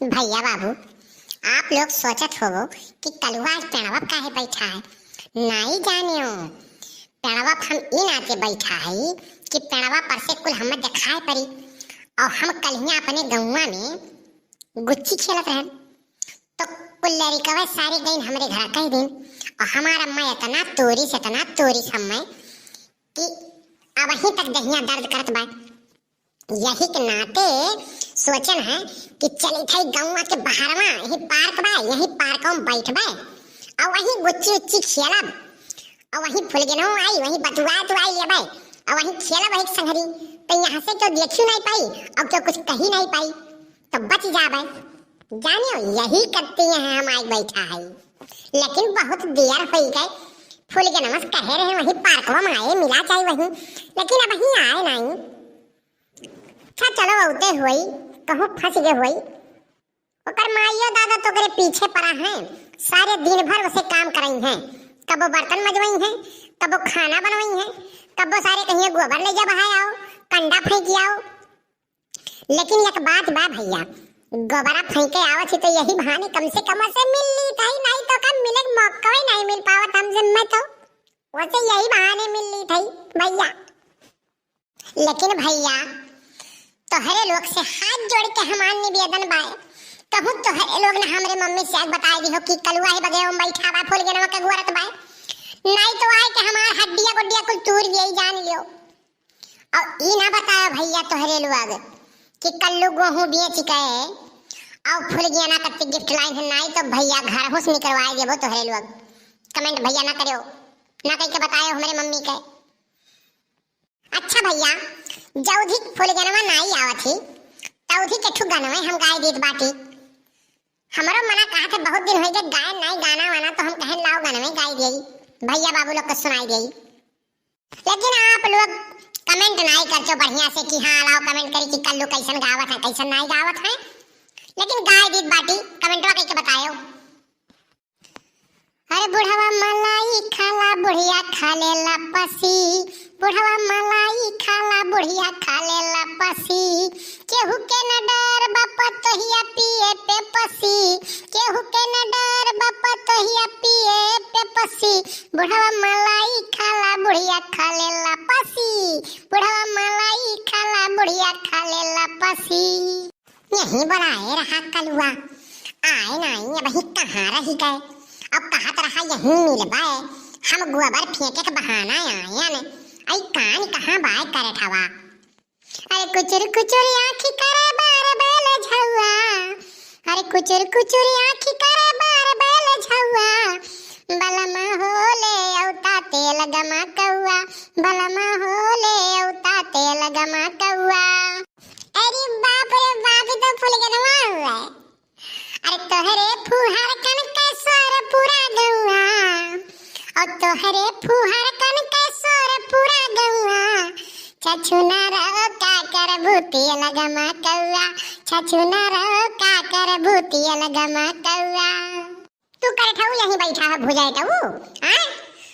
भैया बाबू, आप लोग सोचत होवो कि कलुआ आज पेड़वा काहे बैठा है। नहीं जानियो, पेड़वा हम इ नाते बैठा है कि पेड़वा पर से कुल हमें दिखाए पड़ी और हम कलिया अपने गौवा में गुच्ची खेलत रहन तो कुल लड़िकवा सारी गईन हमरे घर कई दिन और हमारा अम्मा इतना तोरी समय कि अब ही तक दहिया दर्द करत बा। यही के नाते सोचन है कि चली थई गौवा के बाहरवा यही पार्क बा, यही पार्क में बैठबे और वही गुच्ची उच्ची खेलब और वही फुलगनो आई वही बतुआ तो आई लेबे और वही खेलब एक संगरी। तो यहाँ से तो देखियो नहीं पाई और तो कुछ कही नहीं पाई तो बच जाबे। जानियो यही करती हैं हम आज बैठा है, लेकिन बहुत देर हो गए। फुलगनमस कहे रहे वही पार्कवा में आए मिला चाहिए वही, लेकिन अब वही आए नहीं। अच्छा चलो औते हुई कहूँ फंस गए हुई ओकर माइयो दादा तो करे पीछे पड़ा है। सारे दिन भर उसे काम कराई हैं, कबो बर्तन मजवाई हैं, कबो खाना बनवाई हैं, कबो सारे कहीं गोबर ले जा बहाए आओ, कंडा फेंक आओ। लेकिन एक बात बा भैया, गोबरा फेंके आवत ही तो यही बहाने कम से कम से मिल ली थी, नहीं तो कब मिले मौका ही नहीं मिल पावत हमसे। मैं तो वैसे यही बहाने मिल ली थी भैया। लेकिन भैया तोहरे लोग से हाथ जोड़ के हमार निवेदन बाए, कहूँ तोहरे लोग ने हमरे मम्मी से बताई दी हो कि कलुआ ही बगे में बैठा बा फुलगनवा के गोरत बाए, नहीं तो आए के हमार हड्डियां गुड्डियां कुल तूर गई जान लियो। और ई ना बताओ भैया तोहरे लोग कि कल्लू गेहूं बेच के और फुलगियाना कत्ते गिफ्ट लाइन है, नहीं तो भैया घर हुस निकलवाए देबो तोहरे लोग। कमेंट भैया ना करियो, ना कह के बतायो हमारे मम्मी के। अच्छा भैया जौधी फुलगनवा नहीं आवत ही तौधी के ठु गनवे हम गाय देत बाटी। हमरो मना कहा थे बहुत दिन हो गए गाय नहीं गाना वाना, तो हम कहे लाओ गनवे गाय देई भैया बाबू लोग को सुनाई देई। लेकिन आप लोग कमेंट नहीं करचो बढ़िया से कि हां लाओ कमेंट करी कि कल्लू कैसन गावत है कैसन नहीं गावत है। लेकिन गाय देत बाटी कमेंटवा करके बतायो। अरे बुढ़वा मलाई खाला बुढ़िया खा लेला पसी, बुढ़वा मलाई खाला बुढ़िया खा लेला पसी। केहू के न डर बापा तोहिया पिए पे पसी, केहू के न डर बापा तोहिया पिए पे पसी। बुढ़वा मलाई खाला बुढ़िया खा लेला पसी, बुढ़वा मलाई खाला बुढ़िया खा लेला पसी। यही बनाए रहा कलुआ, आए नहीं अब ही कहाँ रही गए। अब कहा तरह यही मिल बाए, हम गोबर फेंके के बहाना आया ने आई कान कहाँ बाय करे ठवा। अरे कुचुर कुचुर आँखी करे बार बेल झौआ, अरे कुचुर कुचुर आँखी करे बार बेल झौआ। बलमा होले औता तेल गमा कौआ, बलमा होले औता तेल गमा कौआ। अरे बाप रे बाप तो फुलगनवा हुआ। अरे तोहरे फुहार कन के सोर पूरा गौआ, और तोहरे फुहार कन के सोर पूरा गौआ। छछुना रो का कर भूती लगमा कौआ, छछुना रो का कर भूती लगमा कौआ। तू करे ठाऊ यहीं बैठा है भुजाए ठाऊ, हां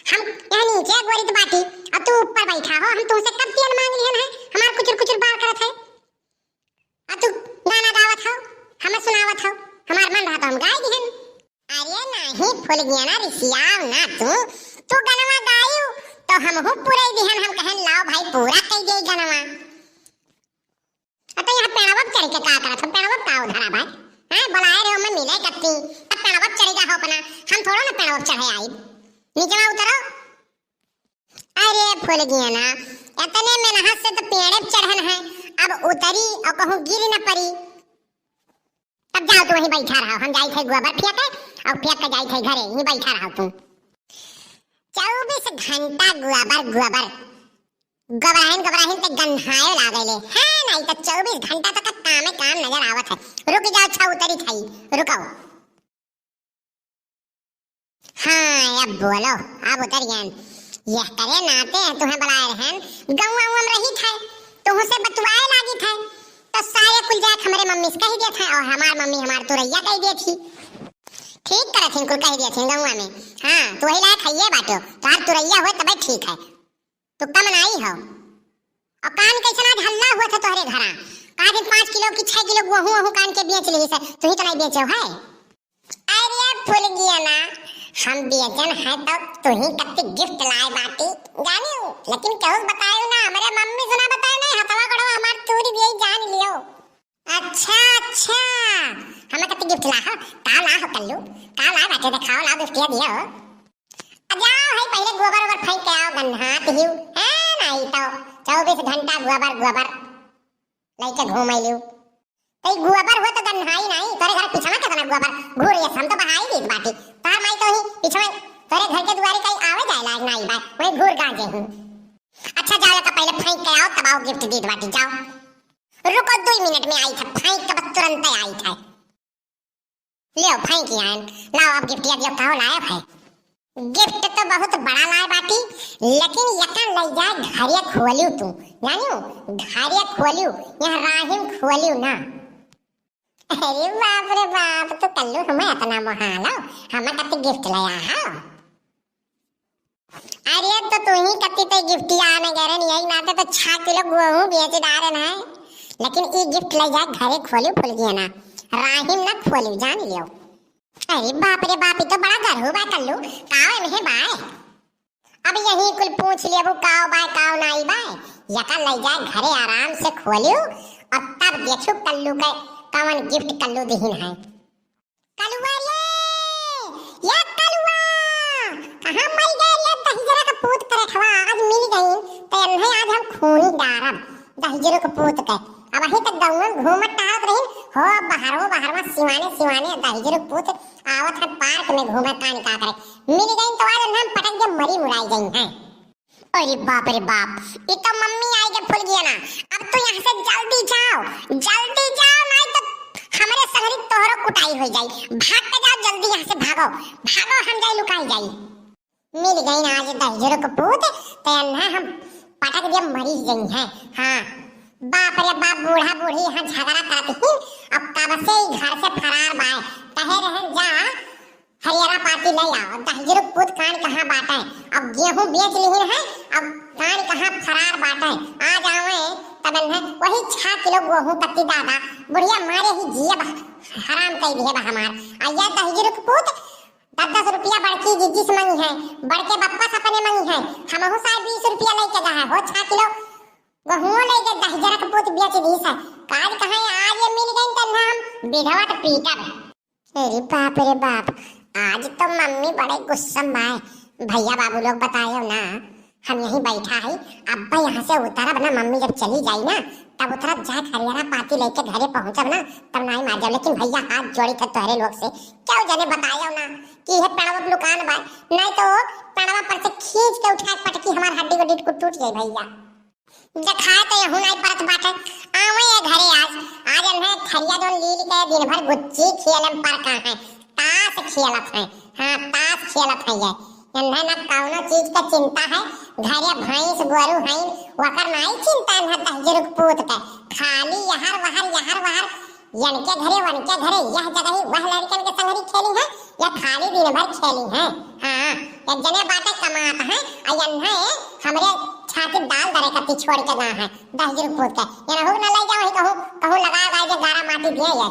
हम यहां नीचे गोरित बाटी और तू ऊपर बैठा हो। हम तुमसे कब तेल मांग लिहन है, हमार कुचर कुचर बाल करत है और तू गाना गावत हो हमें सुनावत हो, हमार मन रहा तो हम गाय दिहन। अरे नहीं फुलगियाना रिसियाव ना तू गनवा गायू तो हम हो पूरा दिहन। हम कहन लाओ भाई पूरा कह दे गनवा। अत यहां पेड़वा चढ़ के का करत हम, पेड़वा का उधरा भाई हां बुलाए रे मैं मिले कत्ती अब पेड़वा चढ़ेगा हो अपना, हम थोड़ा ना पेड़वा चढ़े आई नीचे उतरो। अरे फुलगियाना इतने में नहा से तो पेड़े चढ़न है, अब उतरी और कहूं गिर न पड़ी। तब जाओ तू वहीं बैठा रहो, हम जाई थे गोबर फेंके और फेंक के जाई थे घरे, यहीं बैठा रहो तू। 24 घंटा गोबर गोबर गबराहन ते गंधाए लागले है, नहीं तो 24 घंटा तक काम नजर आवत है। रुक जाओ छा उतरी थई रुको। हाँ अब बोलो, अब उतर गए। यह करे नाते तुम्हें बुलाए रहन गौवा में रही थे, तुह से बतवाए लागी थे तो सारे कुल जाके हमारे मम्मी से कह दिया था और हमार मम्मी हमार तुरैया कह दी थी। ठीक करत हिन कुल कह दिया थी गौवा में। हां तू ही लायक खइए बाटो तार तुरैया हो तबे ठीक है, तू कम नहीं हो। और कान कैसे आज हल्ला हुआ था तोहरे घरा, का दिन 5 किलो की 6 किलो गेहूं कान के बेच ली है, तू ही तो नहीं बेचो है। अरे फूल गया ना, हम बेचन है तो तू ही कत्ती गिफ्ट लाए बाटी जानी हूं, लेकिन कहूं बतायो ना, हमारे मम्मी सुना बताए नहीं, हथवा कड़वा हमार चोरी भी जान लियो। अच्छा अच्छा, हमें कत्ती गिफ्ट ला हो, का ला हो कल्लू, का ला बाटे दिखाओ, ला गिफ्ट दियो। जाओ है पहले गोबर ओबर फेंक के आओ, गन्हात हिउ है नहीं तो 24 घंटा गोबर लेके घूमै लियो। तई गोबर हो तो गन्हाई नहीं, तोरे घर पिछवा कितना गोबर घूर ये हम तो बहाई दी बाटी, तार माई तो ही पिछवा तोरे घर के दुआरे कहीं आवे जाए लाग नहीं बा, वही घूर गांजे हूं। अच्छा जाओ का पहले फेंक के आओ, तब आओ गिफ्ट दी बाटी, जाओ। रुको 2 मिनट में आई था, फेंक के बस तुरंत आई था। ले फेंक आन, लाओ अब गिफ्ट दियो, कहो लाए है। गिफ्ट तो बहुत बड़ा लाए बाटी, लेकिन यका ले जाए घरिया खोलियो तू, जानियो घरिया खोलियो, यहां राहिम खोलियो ना। अरे बाप रे बाप, तो कल्लू हमें इतना मोहालो, हमें कत्ती गिफ्ट लाया है। अरे तो तू ही कत्ती ते गिफ्ट आने गरे नहीं आई नाते तो 6 किलो गेहूं बेच डारे ना, लेकिन ई गिफ्ट ले जाए घरे खोलियो फुल गया ना, राहिम ना खोलियो जान लियो। अरे बाप रे बाप, तो बड़ा घर हो बा कल्लू, काव में है बाय। अब यही कुल पूछ लिया वो काव बाय काव नहीं बाय, यका ले जाए घरे आराम से खोलियो और तब देखो कल्लू के कौन गिफ्ट कल्लू दीन है। कलुआ ये कलुआ कहां मर गए ये दहिजरा का पूत करे खवा, आज मिल गई तो नहीं, आज हम खूनी डारब दहिजरा का पूत के। अब ही तक गांव घूमत टहलत रही हो, बाहरवा सिवाने दहिजरा पूत आवत है पार्क में घूमे कान का करे, मिल गई तो आज हम पटक के मरी मुराई गई हैं। अरे बाप रे बाप, ये तो मम्मी आई के फुल गया ना, अब तो यहाँ से जल्दी जाओ नहीं तो हमारे शहरी तोहरो कुटाई हो जाई, भाग के जाओ जल्दी यहाँ से, भागो हम जाई लुकाई जाई। मिल गई ना आज दहिजरा का पूत, तो हम पटक दिया मरी गई हैं। हाँ बाप रे बाप, बूढ़ा बूढ़ी यहाँ झगड़ा करती थी, अब तब से ही घर से फरार बाय, कहे रहे जा हरियाणा पार्टी ले आओ, दहिजरा पूत कान कहाँ बाटे, अब गेहूं बेच ली है, अब कान कहाँ फरार बाटे, आ जावे तब है वही 6 किलो गेहूं कत्ती दादा बुढ़िया मारे ही जियब हराम कई दिए बा हमार। आया दहिजरा पूत 10 रुपया बड़की जिज्जी से मंगी है, बड़के बप्पा से अपने मंगी है, हमहु साहब 20 रुपया लेके जा है, हो 6 किलो गेहूं लेके दहिजरा का पूत बेच दी है। काज कहां आज ये मिल गई त हम विधवा के पीटब। अरे बाप रे बाप, आज तो मम्मी बड़े गुस्सा में है, भैया बाबू लोग बतायो ना, हम यहीं बैठा है, अब यहाँ से उतरब ना, मम्मी जब चली जाई ना तब उतरब जाए हरियाणा पार्टी लेके घरे पहुंचब ना, तब नहीं मार जाओ, लेकिन भैया हाथ जोड़ी थे तोहरे लोग से, क्यों जने बतायो ना कि है पेड़वा लुकान बा, नहीं तो पेड़वा पर से खींच के उठा पटकी हमार हड्डी गोडी टूट जाए भैया। जखाए तो यहू नहीं परत बाटे, आवे ये घरे आज है थरिया जोन लील के दिन भर गुच्ची खेलम पर का है, ताश खेलत है। हाँ ताश खेलत है ये, इन्हें ना कौनो चीज का चिंता है, घरे भैंस गोरू है वकर नहीं चिंता है दहिजरा पूत के, खाली यहर वहर यनके घरे वनके घरे यह जगह ही वह लड़कन के संगरी खेली है, या खाली दिन भर खेली है। हाँ एक जने बाटे कमात है, अयन्हे हमरे छाती दाल दरे कत्ती छोड़ के ना है दहिजरा पूत के, ये ना हो ना ले जाओ कहूं लगा गाय के गारा माटी दिए ये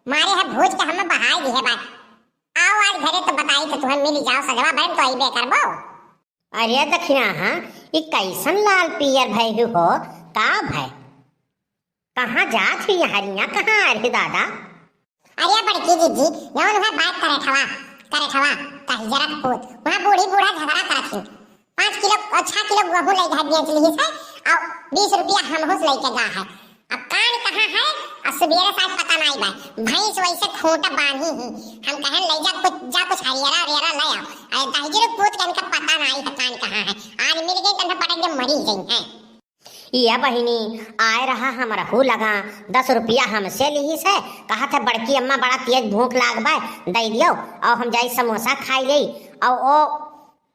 मारे है भूज के हमें बहाई दी है बात। आओ आज घरे तो बताई तो तुम्हें मिल जाओ सजवा बहन तो आई बेकर बो। अरे दखिना हाँ ये कैसन लाल पियर भई हो, का भाई कहाँ जात हुई हरिया, कहाँ आ रही दादा? अरे बड़की जीजी जौन है बात करे ठवा दहिजरा पूत, वहाँ बूढ़ी बूढ़ा झगड़ा करत थी, 5 किलो 6 किलो गेहूं ले जा बेच ली है और 20 रुपया हमहुस लेके जा है। अब कान कहाँ है और सवेरे साथ पता नहीं बा, भैंस वैसे खूंटा बांधी ही, हम कहें ले जा कुछ हरियाणा ले आओ, अरे दहिजरा पूत के इनका पता नहीं है कान कहाँ है, आज मिल गई तो पटक के मरी गई है। या बहिनी आए रहा हम रहू लगा 10 रुपया हमसे ली है, कहा था बड़की अम्मा बड़ा तेज भूख लाग बा दे दियो, और हम जाई समोसा खाई गई, और वो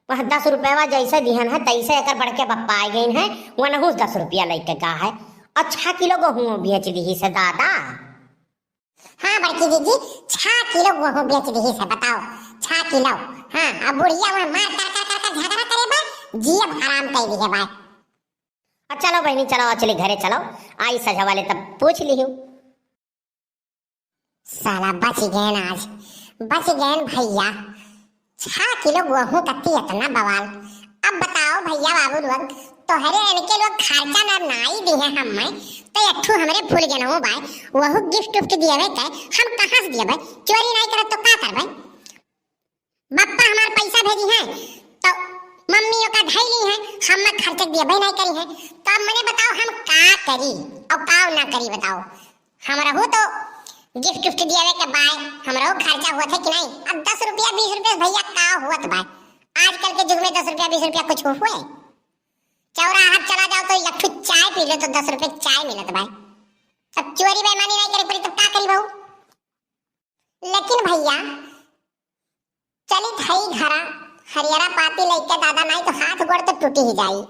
वह 10 रुपया जैसे दिहन है तैसे एक बड़के बप्पा आ गई है, वह 10 रुपया लेके का है, 6 किलो गेहूं बेच दी से दादा। हाँ बड़की दीदी 6 किलो गेहूं बेच दी है, बताओ 6 किलो। हाँ अब बुढ़िया वहाँ मार कर झगड़ा करे बा, जियब हराम कर दी है भाई। चलो बहनी चलो चली घरे चलो, आई सजा वाले तब पूछ ली हूँ। साला बच गए न आज, बच गए न भैया। 6 किलो गेहूं कत्ती इतना बवाल। अब बताओ भैया बाबू लोग, तोहरे इनके लोग खर्चा ना नाई दी है हमें, तो अट्ठू हमरे भूल गए न भाई। वहु गिफ्ट उफ्ट दिए भाई, हम कहाँ से दिए भाई? चोरी नहीं करत तो का कर भाई? बप्पा हमार पैसा भेजी है तो मम्मियों का धैली है, हम खर्च दिए भाई नहीं करी है, तो अब मैंने बताओ हम का करी और का ना करी बताओ। हमरा हो तो गिफ्ट उफ्ट दिए के बाय हमरा खर्चा हुआ था कि नहीं? अब 10 रुपया 20 रुपया भैया का हुआ भाई? आजकल के युग में 10 रुपया 20 रुपया कुछ हुए? चौराहा चला जाओ तो एक चाय पी लो तो 10 रुपए चाय मिलत भाई। अब चोरी बेईमानी नहीं करे पड़ी तो का करी बहू? लेकिन भैया चली थई घरा हरियरा पाती लेके दादा नहीं तो हाथ गोड़ तो टूटी ही जाई।